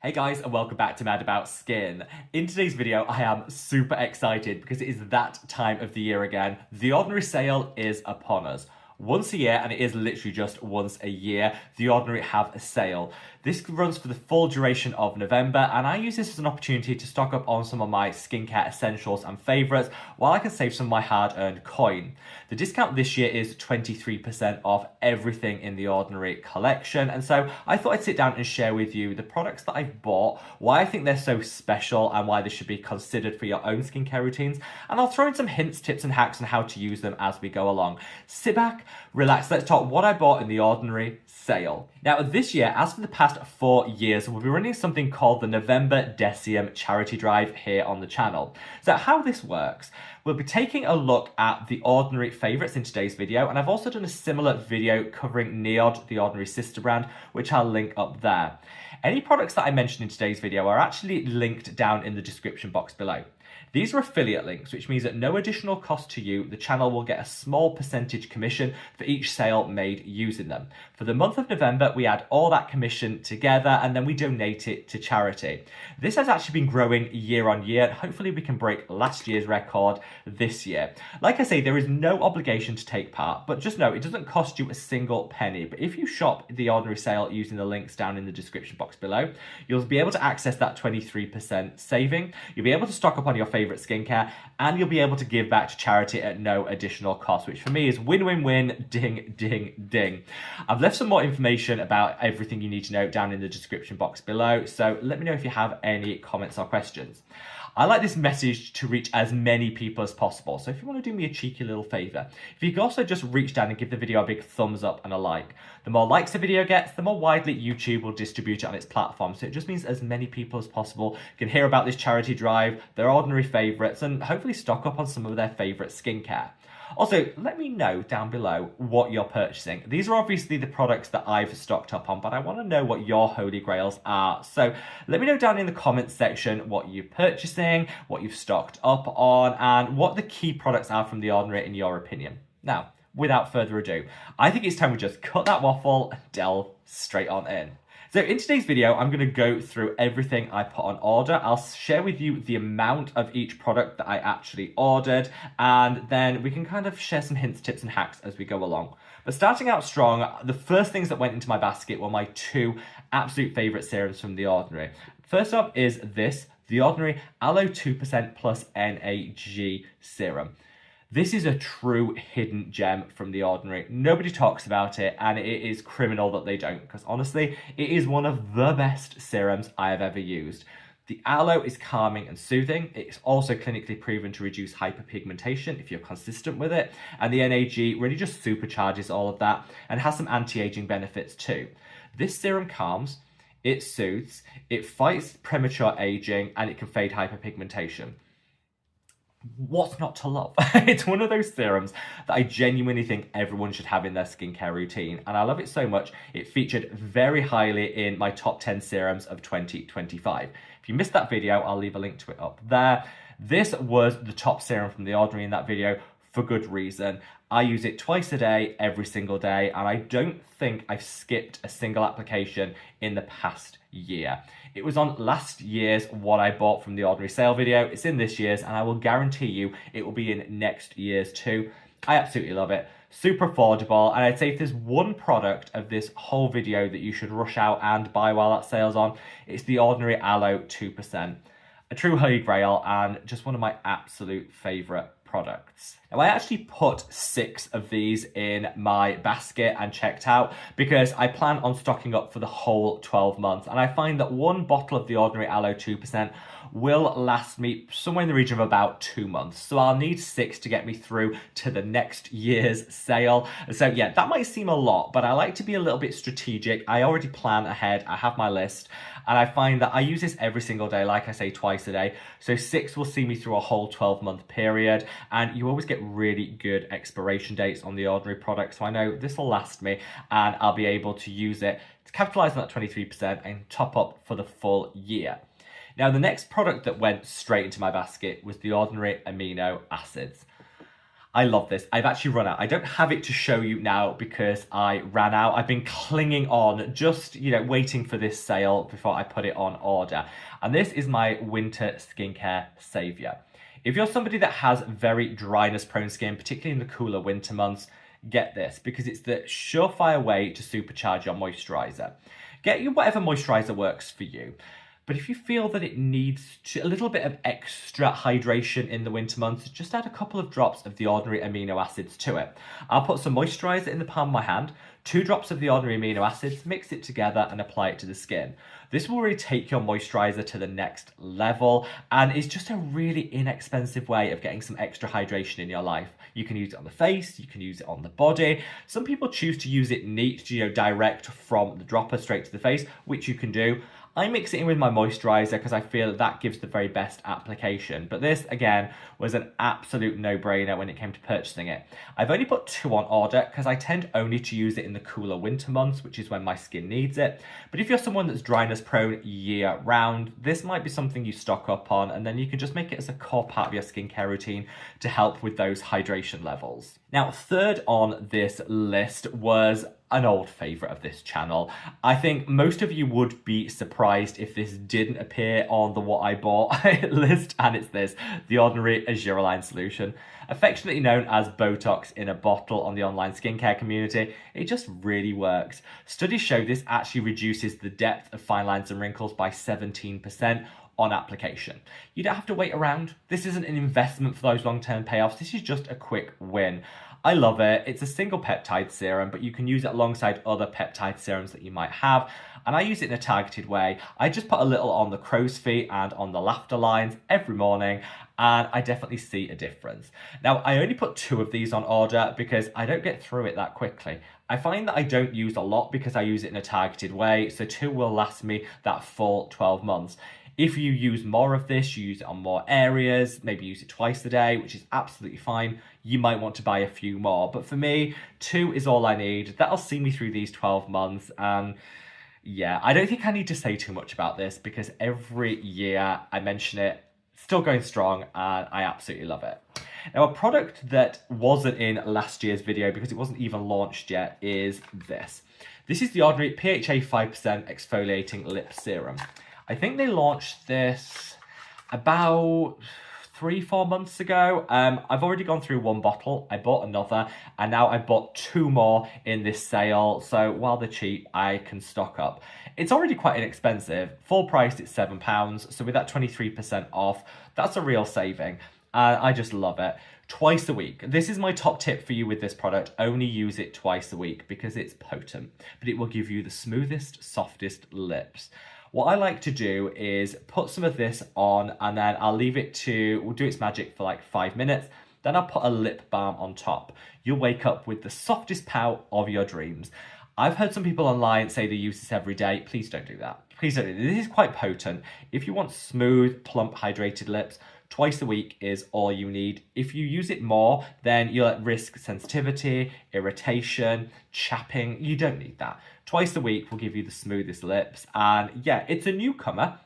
Hey guys, and welcome back to Mad About Skin. In today's video, I am super excited because it is that time of the year again. The Ordinary sale is upon us. Once a year, and it is literally just once a year, The Ordinary have a sale. This runs for the full duration of November, and I use this as an opportunity to stock up on some of my skincare essentials and favourites, while I can save some of my hard-earned coin. The discount this year is 23% off everything in The Ordinary collection, and so I thought I'd sit down and share with you the products that I've bought, why I think they're so special, and why they should be considered for your own skincare routines, and I'll throw in some hints, tips, and hacks on how to use them as we go along. Sit back, relax, let's talk what I bought in The Ordinary sale. Now this year, as for the past 4 years, we'll be running something called the November Decium charity drive here on the channel. So how this works, we'll be taking a look at The Ordinary favourites in today's video, and I've also done a similar video covering Neod, The Ordinary sister brand, which I'll link up there. Any products that I mentioned in today's video are actually linked down in the description box below. These are affiliate links, which means at no additional cost to you, the channel will get a small percentage commission for each sale made using them. For the month of November, we add all that commission together and then we donate it to charity. This has actually been growing year on year, and hopefully we can break last year's record this year. Like I say, there is no obligation to take part, but just know it doesn't cost you a single penny. But if you shop The Ordinary sale using the links down in the description box below, you'll be able to access that 23% saving. You'll be able to stock up on your favourite skincare, and you'll be able to give back to charity at no additional cost, which for me is win-win-win, ding, ding, ding. I've left some more information about everything you need to know down in the description box below, so let me know if you have any comments or questions. I like this message to reach as many people as possible, so if you want to do me a cheeky little favour, if you could also just reach down and give the video a big thumbs up and a like. The more likes the video gets, the more widely YouTube will distribute it on its platform, so it just means as many people as possible can hear about this charity drive, their Ordinary favourites, and hopefully stock up on some of their favourite skincare. Also, let me know down below what you're purchasing. These are obviously the products that I've stocked up on, but I want to know what your holy grails are. So let me know down in the comments section what you're purchasing, what you've stocked up on, and what the key products are from The Ordinary in your opinion. Now, without further ado, I think it's time we just cut that waffle and delve straight on in. So in today's video, I'm going to go through everything I put on order. I'll share with you the amount of each product that I actually ordered, and then we can kind of share some hints, tips, and hacks as we go along. But starting out strong, the first things that went into my basket were my two absolute favourite serums from The Ordinary. First up is this, The Ordinary Aloe 2% plus NAG serum. This is a true hidden gem from The Ordinary. Nobody talks about it, and it is criminal that they don't, because honestly, it is one of the best serums I have ever used. The aloe is calming and soothing. It's also clinically proven to reduce hyperpigmentation if you're consistent with it. And the NAG really just supercharges all of that and has some anti-aging benefits too. This serum calms, it soothes, it fights premature aging, and it can fade hyperpigmentation. What's not to love? It's one of those serums that I genuinely think everyone should have in their skincare routine, and I love it so much it featured very highly in my top 10 serums of 2025. If you missed that video, I'll leave a link to it up there. This was the top serum from The Ordinary in that video for good reason. I use it twice a day, every single day, and I don't think I've skipped a single application in the past year. It was on last year's what I bought from The Ordinary sale video. It's in this year's, and I will guarantee you it will be in next year's too. I absolutely love it. Super affordable, and I'd say if there's one product of this whole video that you should rush out and buy while that sale's on, it's The Ordinary Aloe 2%. A true holy grail, and just one of my absolute favourite products. Now I actually put 6 of these in my basket and checked out because I plan on stocking up for the whole 12 months, and I find that one bottle of The Ordinary Aloe 2% will last me somewhere in the region of about 2 months. So I'll need 6 to get me through to the next year's sale. So yeah, that might seem a lot, but I like to be a little bit strategic. I already plan ahead, I have my list, and I find that I use this every single day, like I say, twice a day. So 6 will see me through a whole 12-month period, and you always get really good expiration dates on The Ordinary product. So I know this will last me, and I'll be able to use it to capitalize on that 23% and top up for the full year. Now, the next product that went straight into my basket was The Ordinary amino acids. I love this. I've actually run out. I don't have it to show you now because I ran out. I've been clinging on, just, waiting for this sale before I put it on order. And this is my winter skincare savior. If you're somebody that has very dryness prone skin, particularly in the cooler winter months, get this because it's the surefire way to supercharge your moisturizer. Get you whatever moisturizer works for you. But if you feel that it needs a little bit of extra hydration in the winter months, just add a couple of drops of the ordinary amino acids to it. I'll put some moisturizer in the palm of my hand, 2 drops of the ordinary amino acids, mix it together and apply it to the skin. This will really take your moisturizer to the next level, and it's just a really inexpensive way of getting some extra hydration in your life. You can use it on the face, you can use it on the body. Some people choose to use it neat, direct from the dropper straight to the face, which you can do. I mix it in with my moisturizer because I feel that gives the very best application. But this, again, was an absolute no-brainer when it came to purchasing it. I've only put 2 on order because I tend only to use it in the cooler winter months, which is when my skin needs it. But if you're someone that's dryness prone year round, this might be something you stock up on, and then you can just make it as a core part of your skincare routine to help with those hydration levels. Now, third on this list was an old favourite of this channel. I think most of you would be surprised if this didn't appear on the What I Bought list, and it's this, the ordinary argireline solution. Affectionately known as Botox in a bottle on the online skincare community, it just really works. Studies show this actually reduces the depth of fine lines and wrinkles by 17% on application. You don't have to wait around. This isn't an investment for those long-term payoffs. This is just a quick win. I love it. It's a single peptide serum, but you can use it alongside other peptide serums that you might have. And I use it in a targeted way. I just put a little on the crow's feet and on the laughter lines every morning, and I definitely see a difference. Now, I only put 2 of these on order because I don't get through it that quickly. I find that I don't use a lot because I use it in a targeted way, so 2 will last me that full 12 months. If you use more of this, you use it on more areas, maybe use it twice a day, which is absolutely fine. You might want to buy a few more, but for me, 2 is all I need. That'll see me through these 12 months, and yeah, I don't think I need to say too much about this because every year I mention it, still going strong, and I absolutely love it. Now, a product that wasn't in last year's video because it wasn't even launched yet is this. This is the ordinary PHA 5% exfoliating lip serum. I think they launched this about 3-4 months ago. I've already gone through 1 bottle. I bought another, and now I bought 2 more in this sale. So while they're cheap, I can stock up. It's already quite inexpensive. Full price, it's £7. So with that 23% off, that's a real saving. I just love it. Twice a week. This is my top tip for you with this product. Only use it twice a week because it's potent, but it will give you the smoothest, softest lips. What I like to do is put some of this on, and then I'll leave it to, we'll do its magic for like 5 minutes. Then I'll put a lip balm on top. You'll wake up with the softest pout of your dreams. I've heard some people online say they use this every day. Please don't do that. Please don't do that. This is quite potent. If you want smooth, plump, hydrated lips, twice a week is all you need. If you use it more, then you'll at risk sensitivity, irritation, chapping. You don't need that. Twice a week will give you the smoothest lips. And yeah, it's a newcomer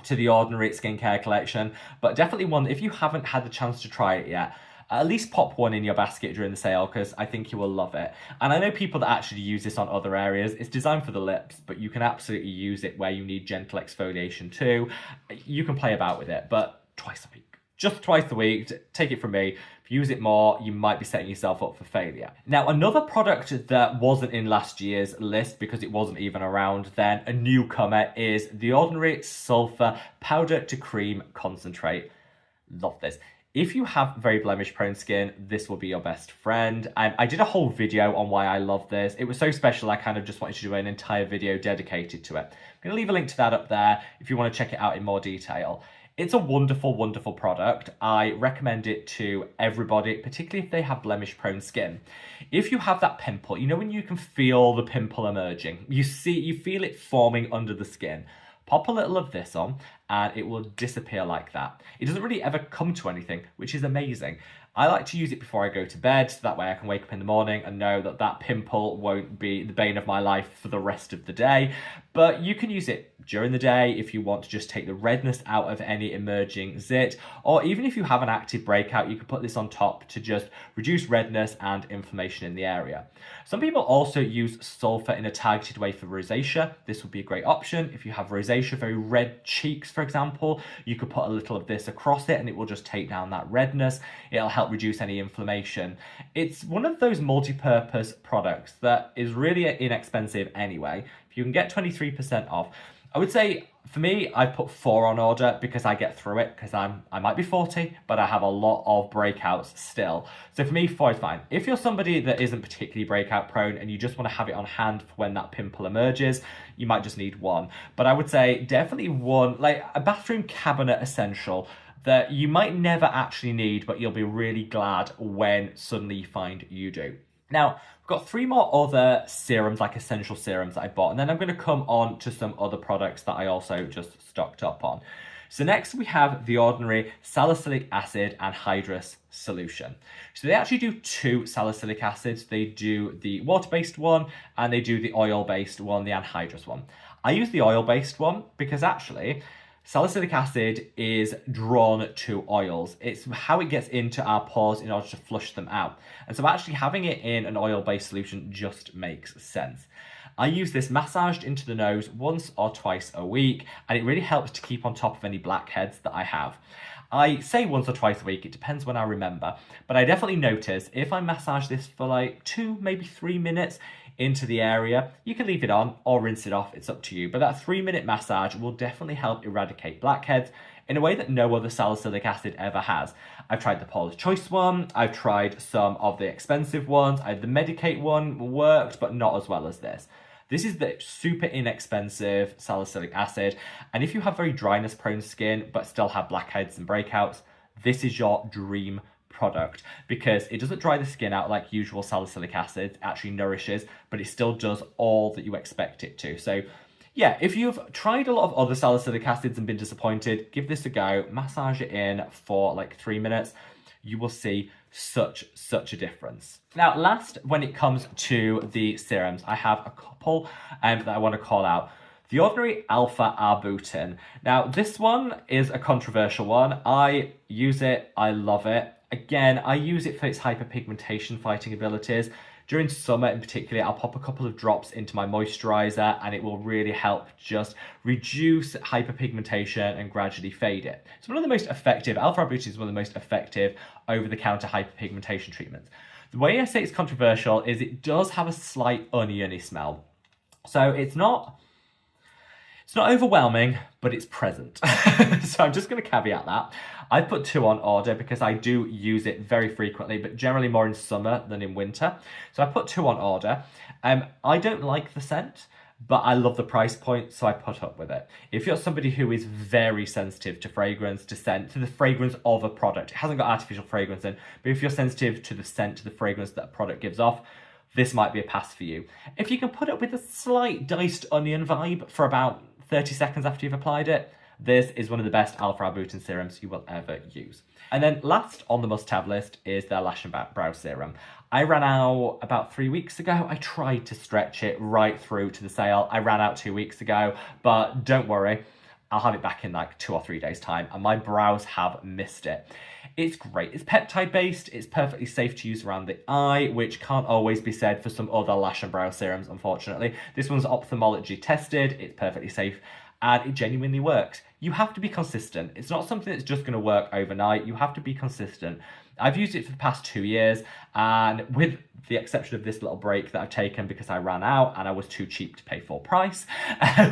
to the ordinary skincare collection, but definitely one, if you haven't had the chance to try it yet, at least pop one in your basket during the sale because I think you will love it. And I know people that actually use this on other areas. It's designed for the lips, but you can absolutely use it where you need gentle exfoliation too. You can play about with it, but twice a week. Just twice a week, take it from me. If you use it more, you might be setting yourself up for failure. Now, another product that wasn't in last year's list because it wasn't even around then, a newcomer, is the ordinary sulfur powder to cream concentrate. Love this. If you have very blemish prone skin, this will be your best friend. I did a whole video on why I love this. It was so special, I kind of just wanted to do an entire video dedicated to it. I'm gonna leave a link to that up there if you wanna check it out in more detail. It's a wonderful, wonderful product. I recommend it to everybody, particularly if they have blemish prone skin. If you have that pimple, you know when you can feel the pimple emerging, you feel it forming under the skin. Pop a little of this on and it will disappear like that. It doesn't really ever come to anything, which is amazing. I like to use it before I go to bed, so that way I can wake up in the morning and know that that pimple won't be the bane of my life for the rest of the day. But you can use it during the day if you want to just take the redness out of any emerging zit, or even if you have an active breakout, you can put this on top to just reduce redness and inflammation in the area. Some people also use sulfur in a targeted way for rosacea. This would be a great option. If you have rosacea, very red cheeks, for example, you could put a little of this across it and it will just take down that redness. It'll help reduce any inflammation. It's one of those multi-purpose products that is really inexpensive anyway. If you can get 23% off, I would say for me, I put 4 on order because I get through it, because I might be 40, but I have a lot of breakouts still. So for me, 4 is fine. If you're somebody that isn't particularly breakout prone and you just want to have it on hand for when that pimple emerges, you might just need 1. But I would say definitely 1, like a bathroom cabinet essential that you might never actually need, but you'll be really glad when suddenly you find you do. Now, I've got 3 more other serums, like essential serums that I bought, and then I'm going to come on to some other products that I also just stocked up on. So next we have the ordinary salicylic acid anhydrous solution. So they actually do 2 salicylic acids. They do the water-based one and they do the oil-based one, the anhydrous one. I use the oil-based one because actually salicylic acid is drawn to oils. It's how it gets into our pores in order to flush them out. And so actually having it in an oil-based solution just makes sense. I use this massaged into the nose once or twice a week, and it really helps to keep on top of any blackheads that I have. I say once or twice a week, it depends when I remember, but I definitely notice if I massage this for like 2, maybe 3 minutes into the area, you can leave it on or rinse it off, it's up to you. But that 3-minute massage will definitely help eradicate blackheads in a way that no other salicylic acid ever has. I've tried the Paula's Choice one, I've tried some of the expensive ones, the Medicate one worked, but not as well as this. This is the super inexpensive salicylic acid, and if you have very dryness prone skin but still have blackheads and breakouts, this is your dream product because it doesn't dry the skin out like usual salicylic acid. It actually nourishes, but it still does all that you expect it to. So yeah, if you've tried a lot of other salicylic acids and been disappointed, give this a go. Massage it in for like 3 minutes. You will see such a difference. Now, last, when it comes to the serums, I have a couple that I want to call out. The ordinary alpha arbutin. Now, this one is a controversial one. I use it, I love it. Again, I use it for its hyperpigmentation fighting abilities. During summer in particular, I'll pop a couple of drops into my moisturizer and it will really help just reduce hyperpigmentation and gradually fade it. It's one of the most effective, alpha arbutin is one of the most effective over-the-counter hyperpigmentation treatments. The way I say it's controversial is it does have a slight oniony smell. So it's not overwhelming, but it's present. So I'm just going to caveat that. I put 2 on order because I do use it very frequently, but generally more in summer than in winter. So I put 2 on order. I don't like the scent, but I love the price point, so I put up with it. If you're somebody who is very sensitive to fragrance, to scent, to the fragrance of a product, it hasn't got artificial fragrance in, but if you're sensitive to the scent, to the fragrance that a product gives off, this might be a pass for you. If you can put up with a slight diced onion vibe for about 30 seconds after you've applied it, this is one of the best alpha arbutin serums you will ever use. And then last on the must-have list is their Lash and Brow Serum. I ran out about 3 weeks ago. I tried to stretch it right through to the sale. I ran out 2 weeks ago, but don't worry, I'll have it back in like 2 or 3 days time, and my brows have missed it. It's great. It's peptide based. It's perfectly safe to use around the eye, which can't always be said for some other lash and brow serums, unfortunately. This one's ophthalmology tested. It's perfectly safe and it genuinely works. You have to be consistent. It's not something that's just going to work overnight. You have to be consistent. I've used it for the past 2 years, and with the exception of this little break that I've taken because I ran out and I was too cheap to pay full price,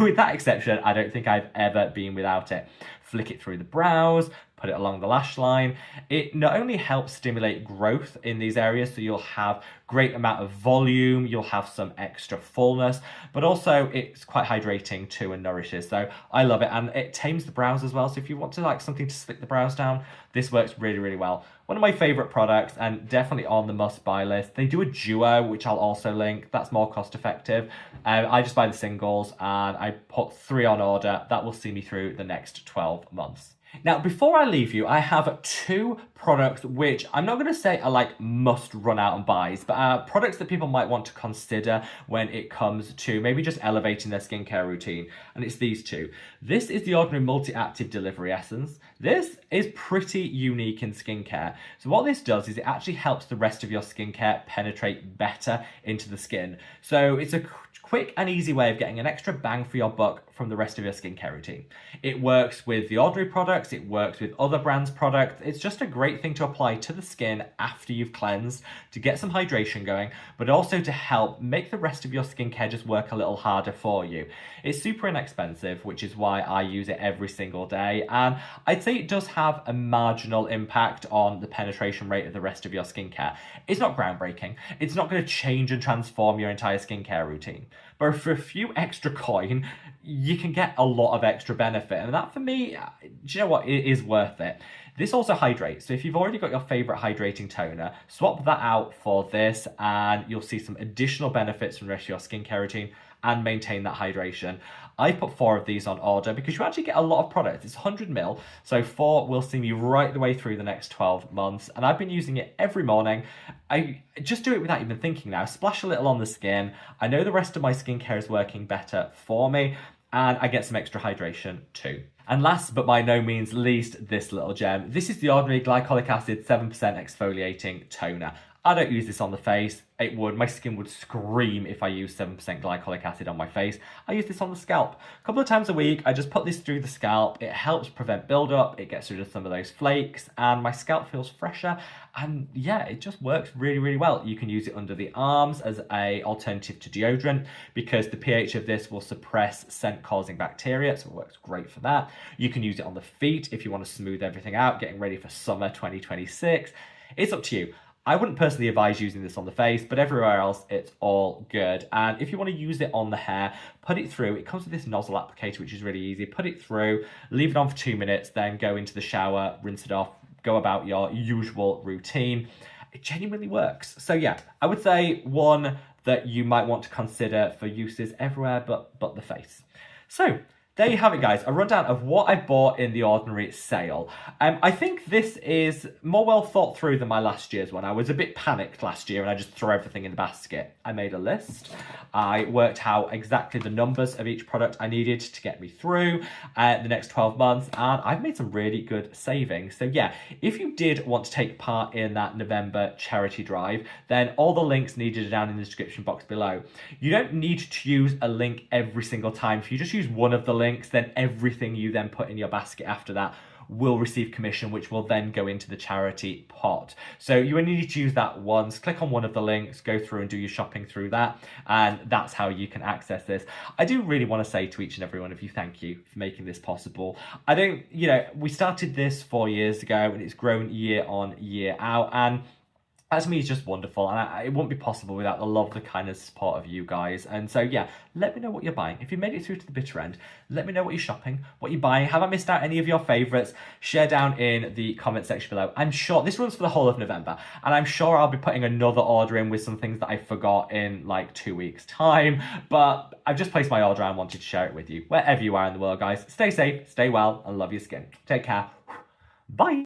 with that exception, I don't think I've ever been without it. Flick it through the brows, put it along the lash line. It not only helps stimulate growth in these areas, so you'll have great amount of volume, you'll have some extra fullness, but also it's quite hydrating too and nourishes. So I love it, and it tames the brows as well. So if you want to like something to slick the brows down, this works really, really well. One of my favorite products and definitely on the must buy list. They do a duo, which I'll also link. That's more cost effective. I just buy the singles and I put 3 on order. That will see me through the next 12 months. Now, before I leave you, I have 2 products which I'm not going to say are like must run out and buys, but are products that people might want to consider when it comes to maybe just elevating their skincare routine. And it's these 2. This is the Ordinary Multi-Active Delivery Essence. This is pretty unique in skincare. So what this does is it actually helps the rest of your skincare penetrate better into the skin. So it's a quick and easy way of getting an extra bang for your buck from the rest of your skincare routine. It works with the Ordinary products, it works with other brands' products. It's just a great thing to apply to the skin after you've cleansed to get some hydration going, but also to help make the rest of your skincare just work a little harder for you. It's super inexpensive, which is why I use it every single day, and I'd say it does have a marginal impact on the penetration rate of the rest of your skincare. It's not groundbreaking. It's not going to change and transform your entire skincare routine. But for a few extra coin, you can get a lot of extra benefit. And that, for me, do you know what? It is worth it. This also hydrates. So if you've already got your favorite hydrating toner, swap that out for this and you'll see some additional benefits from the rest of your skincare routine and maintain that hydration. I put 4 of these on order because you actually get a lot of products. It's 100ml, so 4 will see me right the way through the next 12 months. And I've been using it every morning. I just do it without even thinking now. Splash a little on the skin. I know the rest of my skincare is working better for me, and I get some extra hydration too. And last but by no means least, this little gem. This is the Ordinary Glycolic Acid 7% Exfoliating Toner. I don't use this on the face. My skin would scream if I used 7% glycolic acid on my face. I use this on the scalp. A couple of times a week, I just put this through the scalp. It helps prevent buildup, it gets rid of some of those flakes, and my scalp feels fresher. And yeah, it just works really, really well. You can use it under the arms as an alternative to deodorant because the pH of this will suppress scent-causing bacteria, so it works great for that. You can use it on the feet if you want to smooth everything out, getting ready for summer 2026. It's up to you. I wouldn't personally advise using this on the face, but everywhere else, it's all good. And if you want to use it on the hair, put it through. It comes with this nozzle applicator, which is really easy. Put it through, leave it on for 2 minutes, then go into the shower, rinse it off, go about your usual routine. It genuinely works. So yeah, I would say one that you might want to consider for uses everywhere but the face. So there you have it, guys, a rundown of what I bought in the Ordinary sale. I think this is more well thought through than my last year's one. I was a bit panicked last year and I just threw everything in the basket. I made a list. I worked out exactly the numbers of each product I needed to get me through the next 12 months, and I've made some really good savings. So yeah, if you did want to take part in that November charity drive, then all the links needed are down in the description box below. You don't need to use a link every single time. If you just use one of the links, then everything you then put in your basket after that will receive commission, which will then go into the charity pot. So you only need to use that once. Click on one of the links, go through and do your shopping through that, and that's how you can access this. I do really want to say to each and every one of you, thank you for making this possible. We started this 4 years ago and it's grown year on year out, and that to me is just wonderful, and it wouldn't be possible without the love, the kindness, support of you guys. And so yeah, let me know what you're buying. If you made it through to the bitter end, let me know what you're shopping, what you're buying. Have I missed out any of your favourites? Share down in the comment section below. I'm sure this runs for the whole of November, and I'm sure I'll be putting another order in with some things that I forgot in like 2 weeks' time. But I've just placed my order and wanted to share it with you. Wherever you are in the world, guys, stay safe, stay well, and love your skin. Take care. Bye.